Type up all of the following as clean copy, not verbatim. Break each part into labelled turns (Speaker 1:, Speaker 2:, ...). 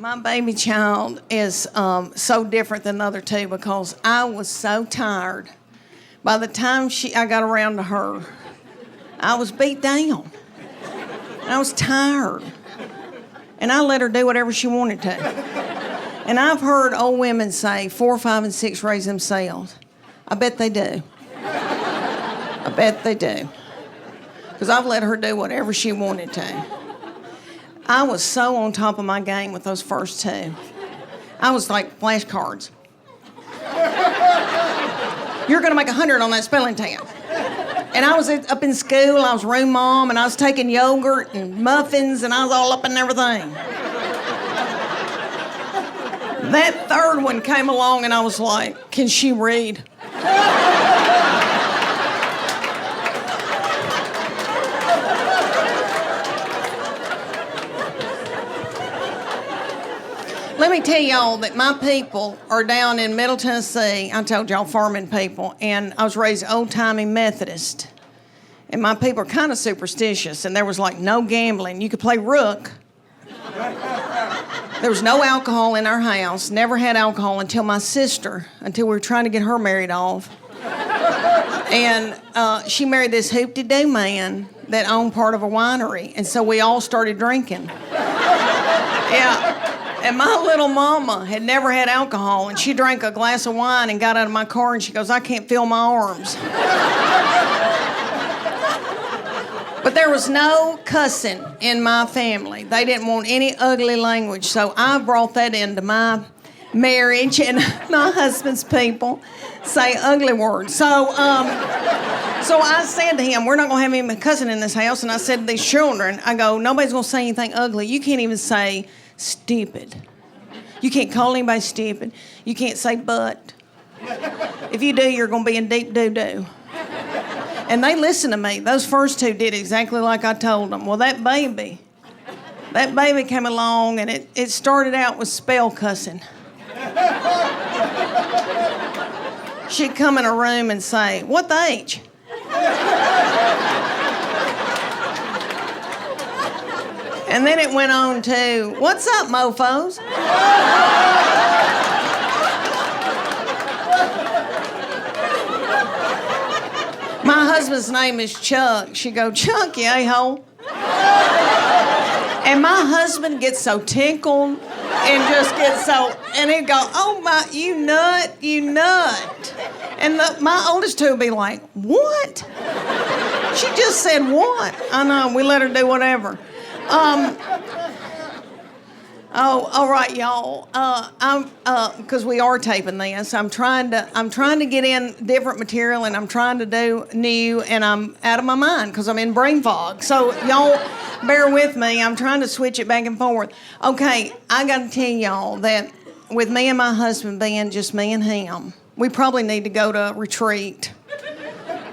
Speaker 1: My baby child is so different than the other two because I was so tired. By the time I got around to her, I was beat down. And I was tired. And I let her do whatever she wanted to. And I've heard old women say 4, 5, and 6 raise themselves. I bet they do. I bet they do. Because I've let her do whatever she wanted to. I was so on top of my game with those first two. I was like flashcards. You're going to make 100 on that spelling test. And I was up in school, I was room mom, and I was taking yogurt and muffins, and I was all up in everything. That third one came along, and I was like, can she read? Let me tell y'all that my people are down in Middle Tennessee. I told y'all farming people, and I was raised old-timey Methodist. And my people are kind of superstitious, and there was like no gambling. You could play rook. There was no alcohol in our house. Never had alcohol until we were trying to get her married off. And she married this hoop-de-doo man that owned part of a winery, and so we all started drinking. Yeah. And my little mama had never had alcohol, and she drank a glass of wine and got out of my car, and she goes, I can't feel my arms. But there was no cussing in my family. They didn't want any ugly language, so I brought that into my marriage, and my husband's people say ugly words. So I said to him, we're not going to have any cussing in this house, and I said to these children, I go, nobody's going to say anything ugly. You can't even say stupid. You can't call anybody stupid. You can't say but. If you do, you're going to be in deep doo-doo. And they listened to me. Those first two did exactly like I told them. Well, that baby came along, and it started out with spell cussing. She'd come in a room and say, what the H? And then it went on to, what's up, mofos? My husband's name is Chuck. She go, Chuck, you a-hole. And my husband gets so tickled and just gets so, and he'd go, oh my, you nut. And my oldest two would be like, what? She just said what? I know, we let her do whatever. All right, y'all. Because we are taping this, I'm trying to get in different material, and I'm trying to do new, and I'm out of my mind because I'm in brain fog. So y'all, bear with me. I'm trying to switch it back and forth. Okay, I got to tell y'all that with me and my husband being just me and him, we probably need to go to a retreat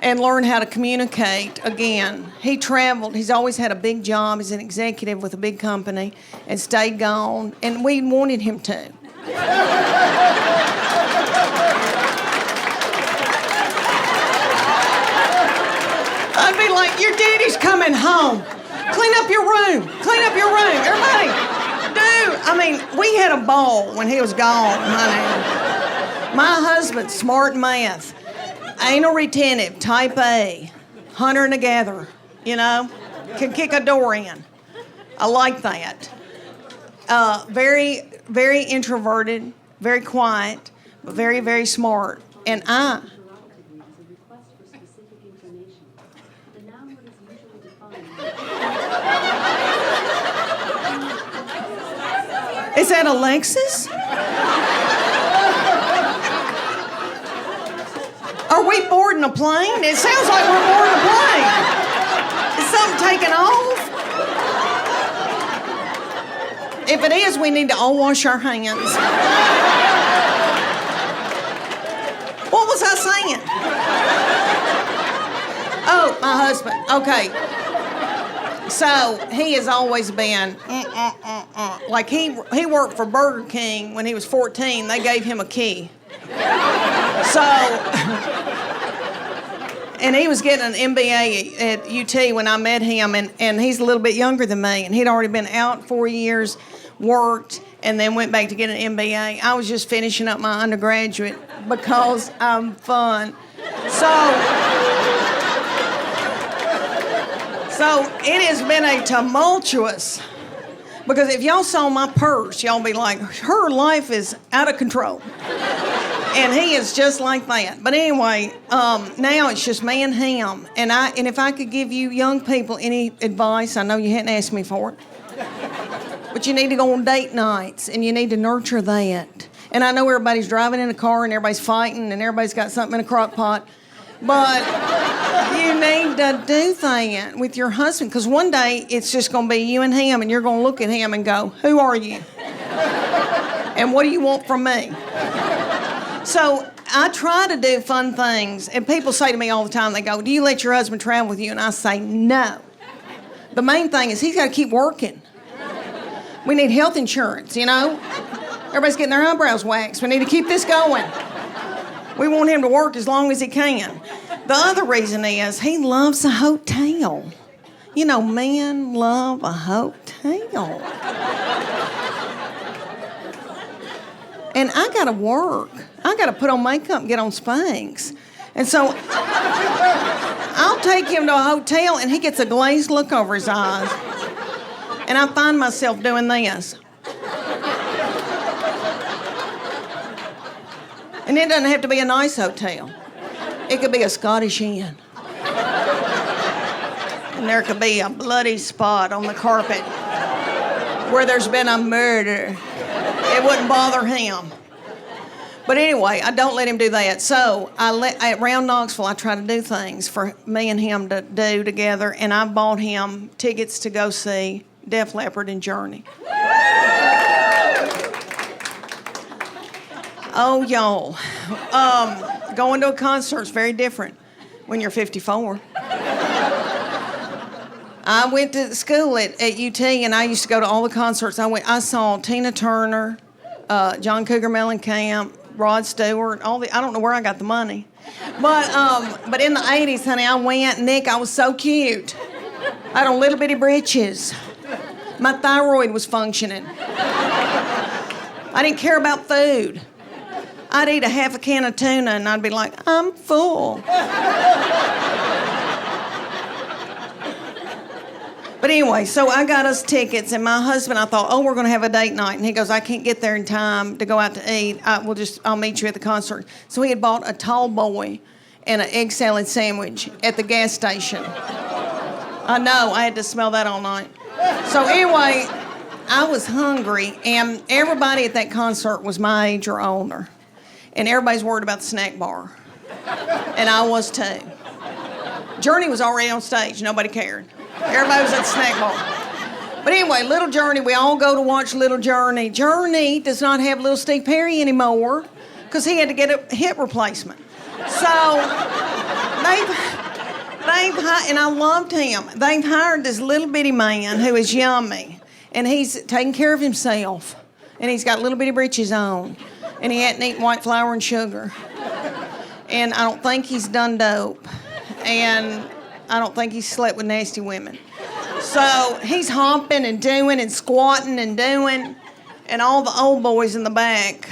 Speaker 1: and learn how to communicate again. He traveled. He's always had a big job. He's an executive with a big company and stayed gone, and we wanted him to. I'd be like, your daddy's coming home. Clean up your room. Everybody, dude. I mean, we had a ball when he was gone, honey. My husband's smart in math. Anal retentive, type A, hunter and a gatherer, can kick a door in. I like that. Very, very introverted, very quiet, but very, very smart. And Is that Alexis? Are we boarding a plane? It sounds like we're boarding a plane. Is something taking off? If it is, we need to all wash our hands. What was I saying? Oh, my husband. Okay. So he has always been, like he worked for Burger King when he was 14. They gave him a key. So, and he was getting an MBA at UT when I met him, and he's a little bit younger than me, and he'd already been out 4 years, worked, and then went back to get an MBA. I was just finishing up my undergraduate because I'm fun. So it has been a tumultuous, because if y'all saw my purse, y'all be like, her life is out of control. And he is just like that. But anyway, now it's just me and him. And if I could give you young people any advice, I know you hadn't asked me for it, but you need to go on date nights and you need to nurture that. And I know everybody's driving in a car and everybody's fighting and everybody's got something in a crock pot, but you need to do that with your husband, because one day it's just going to be you and him, and you're going to look at him and go, who are you? And what do you want from me? So I try to do fun things, and people say to me all the time, they go, do you let your husband travel with you? And I say, no. The main thing is he's got to keep working. We need health insurance, you know? Everybody's getting their eyebrows waxed. We need to keep this going. We want him to work as long as he can. The other reason is he loves a hotel. You know, men love a hotel. And I gotta work. I gotta put on makeup and get on Spanx. And so I'll take him to a hotel and he gets a glazed look over his eyes. And I find myself doing this. And it doesn't have to be a nice hotel. It could be a Scottish Inn. And there could be a bloody spot on the carpet where there's been a murder. It wouldn't bother him. But anyway, I don't let him do that. So around Knoxville, I try to do things for me and him to do together. And I bought him tickets to go see Def Leppard and Journey. Oh, y'all. Going to a concert is very different when you're 54. I went to school at UT, and I used to go to all the concerts. I saw Tina Turner, John Cougar Mellencamp, Rod Stewart, I don't know where I got the money. But in the 80s, honey, I went. Nick, I was so cute. I had on little bitty britches. My thyroid was functioning. I didn't care about food. I'd eat a half a can of tuna and I'd be like, I'm full. But anyway, so I got us tickets, and my husband, I thought, we're going to have a date night. And he goes, I can't get there in time to go out to eat. I'll meet you at the concert. So he had bought a tall boy and an egg salad sandwich at the gas station. I know, I had to smell that all night. So anyway, I was hungry, and everybody at that concert was my age or older. And everybody's worried about the snack bar. And I was too. Journey was already on stage. Nobody cared. Everybody was at the snack bar. But anyway, Little Journey, we all go to watch Little Journey. Journey does not have Little Steve Perry anymore because he had to get a hip replacement. So and I loved him. They've hired this little bitty man who is yummy, and he's taking care of himself, and he's got little bitty britches on. And he hadn't eaten white flour and sugar. And I don't think he's done dope. And I don't think he's slept with nasty women. So he's hopping and doing and squatting and doing. And all the old boys in the back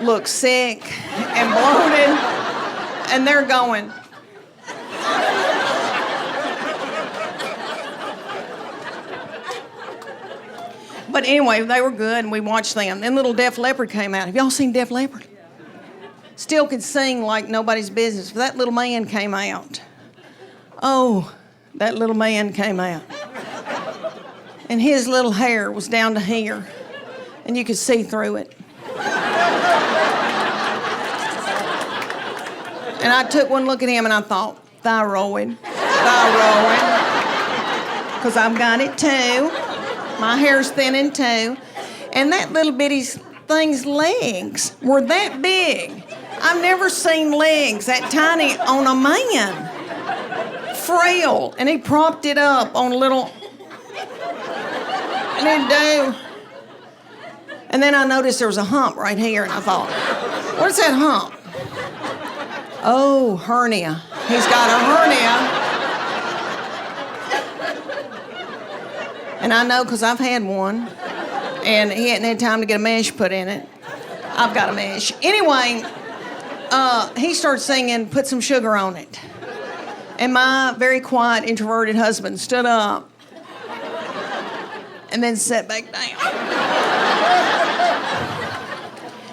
Speaker 1: look sick and bloated. And they're going. But anyway, they were good, and we watched them. Then little Def Leppard came out. Have y'all seen Def Leppard? Still could sing like nobody's business. But that little man came out. Oh, that little man came out. And his little hair was down to here, and you could see through it. And I took one look at him, and I thought, thyroid. Because I've got it too. My hair's thinning too. And that little bitty thing's legs were that big. I've never seen legs that tiny on a man. Frail. And he propped it up on a little... And he'd do... And then I noticed there was a hump right here, and I thought, what's that hump? Oh, hernia. He's got a hernia. And I know because I've had one. And he hadn't had time to get a mesh put in it. I've got a mesh. Anyway, he started singing, "Put Some Sugar on It." And my very quiet, introverted husband stood up and then sat back down.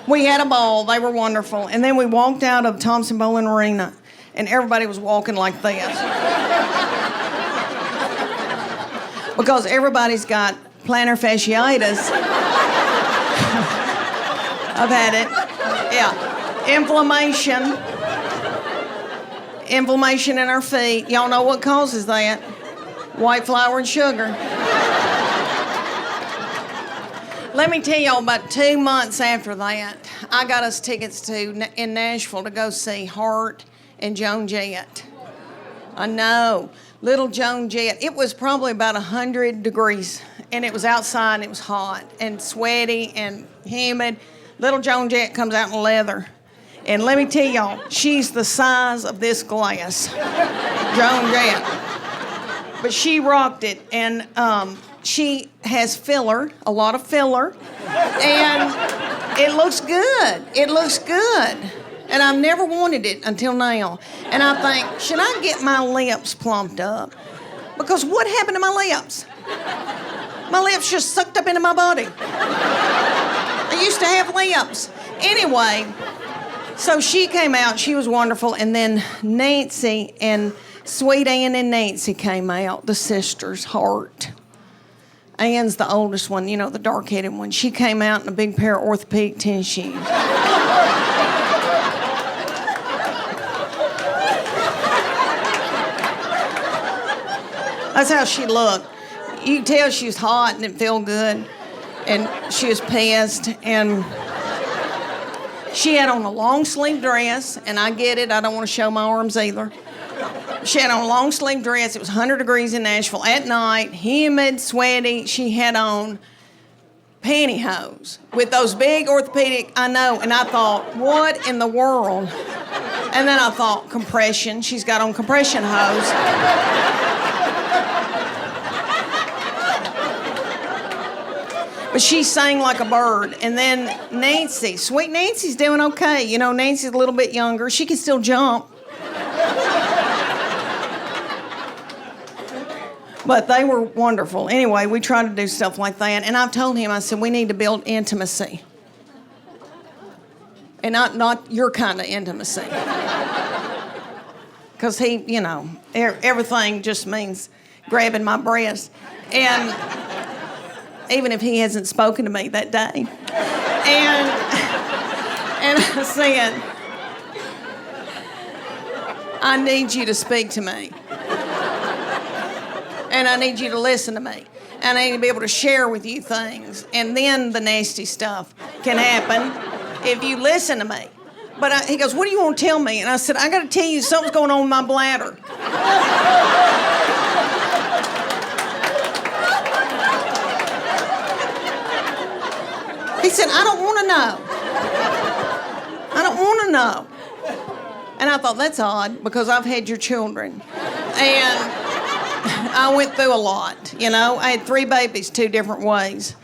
Speaker 1: We had a ball. They were wonderful. And then we walked out of Thompson Bowling Arena, and everybody was walking like this. Because everybody's got plantar fasciitis. I've had it. Yeah. Inflammation in our feet. Y'all know what causes that? White flour and sugar. Let me tell y'all, about 2 months after that, I got us tickets in Nashville to go see Hart and Joan Jett. I know, little Joan Jett. It was probably about 100 degrees, and it was outside, and it was hot and sweaty and humid. Little Joan Jett comes out in leather. And let me tell y'all, she's the size of this glass, Joan Jett. But she rocked it, and she has filler, a lot of filler, and it looks good. It looks good. And I've never wanted it until now. And I think, should I get my lips plumped up? Because what happened to my lips? My lips just sucked up into my body. I used to have lips. Anyway, so she came out, she was wonderful, and then Nancy and Sweet Ann and Nancy came out, the sisters, Hart. Ann's the oldest one, you know, the dark-headed one. She came out in a big pair of orthopedic tennis shoes. That's how she looked. You could tell she was hot and it felt good. And she was pissed. And she had on a long-sleeve dress, and I get it, I don't want to show my arms either. She had on a long-sleeve dress. It was 100 degrees in Nashville at night, humid, sweaty. She had on pantyhose with those big orthopedic, I know, and I thought, what in the world? And then I thought, compression. She's got on compression hose. But she sang like a bird. And then Nancy, sweet Nancy's doing okay. You know, Nancy's a little bit younger. She can still jump. But they were wonderful. Anyway, we tried to do stuff like that. And I've told him, I said, we need to build intimacy. And not your kind of intimacy. Because he, you know, everything just means grabbing my breast. And even if he hasn't spoken to me that day. And I said, I need you to speak to me. And I need you to listen to me. And I need to be able to share with you things. And then the nasty stuff can happen if you listen to me. But he goes, what do you want to tell me? And I said, I got to tell you something's going on with my bladder. He said, I don't want to know. I don't want to know. And I thought, that's odd, because I've had your children. And I went through a lot, you know. I had 3 babies 2 different ways.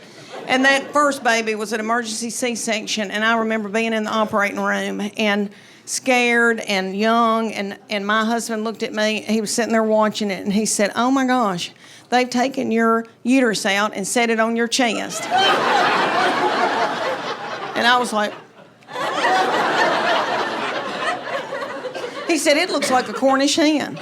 Speaker 1: And that first baby was an emergency C-section, and I remember being in the operating room and scared and young, and my husband looked at me. He was sitting there watching it, and he said, oh, my gosh, they've taken your uterus out and set it on your chest. And I was like... He said, it looks like a Cornish hen.